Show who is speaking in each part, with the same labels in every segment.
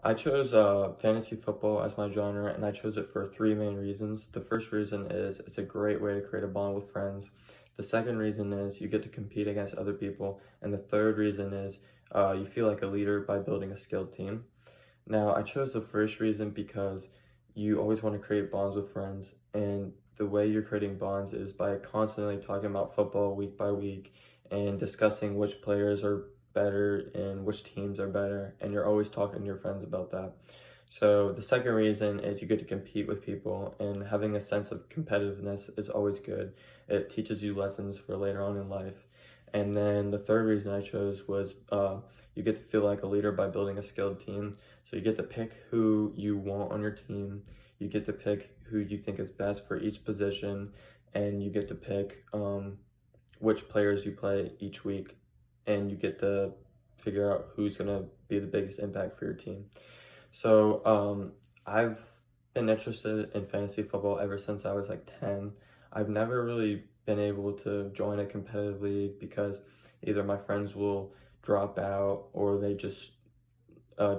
Speaker 1: I chose fantasy football as my genre, and I chose it for three main reasons. The first reason is it's a great way to create a bond with friends. The second reason is you get to compete against other people. And the third reason is you feel like a leader by building a skilled team. Now, I chose the first reason because you always want to create bonds with friends, and the way you're creating bonds is by constantly talking about football week by week and discussing which players are better and which teams are better, and you're always talking to your friends about that. So, the second reason is you get to compete with people, and having a sense of competitiveness is always good. It teaches you lessons for later on in life. And then the third reason I chose was you get to feel like a leader by building a skilled team. So you get to pick who you want on your team. You get to pick who you think is best for each position, and you get to pick which players you play each week, and you get to figure out who's gonna be the biggest impact for your team. So I've been interested in fantasy football ever since I was like 10. I've never really been able to join a competitive league because either my friends will drop out or they just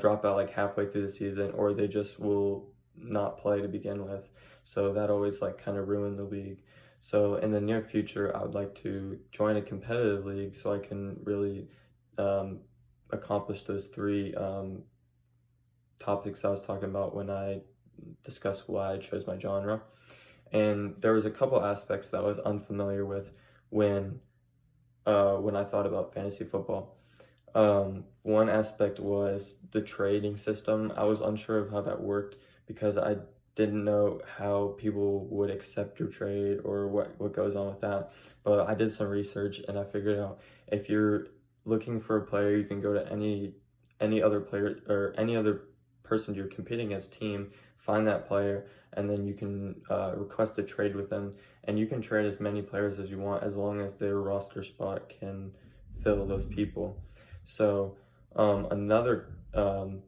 Speaker 1: drop out like halfway through the season, or they just will not play to begin with. So that always like kind of ruined the league. So in the near future, I would like to join a competitive league so I can really um, accomplish those three topics I was talking about when I discussed why I chose my genre. And there was a couple aspects that I was unfamiliar with when when I thought about fantasy football. One aspect was the trading system. I was unsure of how that worked because I didn't know how people would accept your trade or what goes on with that. But I did some research and I figured out if you're looking for a player, you can go to any other player or any other person you're competing against team, find that player, and then you can request a trade with them. And you can trade as many players as you want as long as their roster spot can fill those people. So another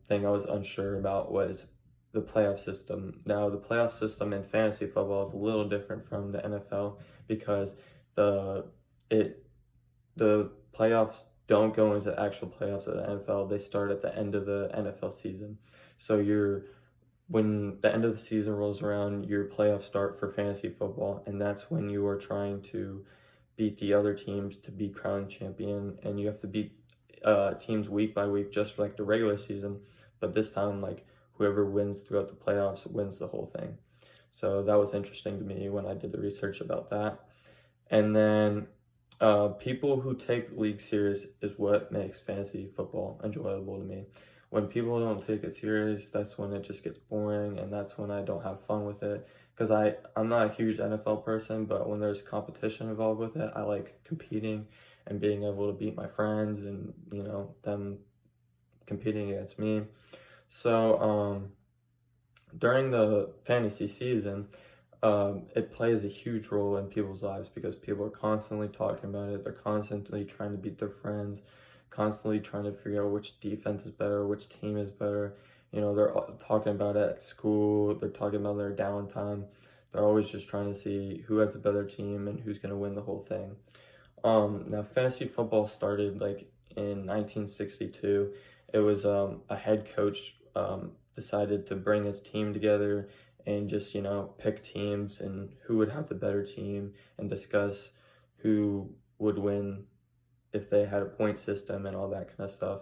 Speaker 1: thing I was unsure about was the playoff system. Now, the playoff system in fantasy football is a little different from the NFL because the it the playoffs don't go into actual playoffs of the NFL. They start at the end of the NFL season. So when the end of the season rolls around, your playoffs start for fantasy football, and that's when you are trying to beat the other teams to be crowned champion, and you have to beat teams week by week, just like the regular season. But this time, like whoever wins throughout the playoffs wins the whole thing. So that was interesting to me when I did the research about that. And then people who take the league serious is what makes fantasy football enjoyable to me. When people don't take it serious, that's when it just gets boring, and that's when I don't have fun with it. Because I'm not a huge NFL person, but when there's competition involved with it, I like competing and being able to beat my friends and, them competing against me. So during the fantasy season, it plays a huge role in people's lives because people are constantly talking about it. They're constantly trying to beat their friends, constantly trying to figure out which defense is better, which team is better. They're talking about it at school. They're talking about their downtime. They're always just trying to see who has a better team and who's going to win the whole thing. Now, fantasy football started like in 1962. It was a head coach decided to bring his team together and just, pick teams and who would have the better team and discuss who would win if they had a point system and all that kind of stuff.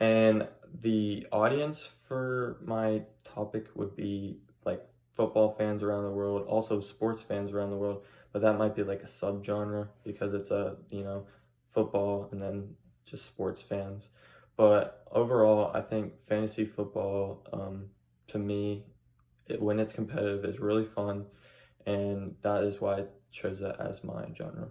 Speaker 1: And the audience for my topic would be like football fans around the world, also sports fans around the world, but that might be like a subgenre because it's football and then just sports fans. But overall, I think fantasy football, to me, when it's competitive, is really fun, and that is why I chose that as my genre.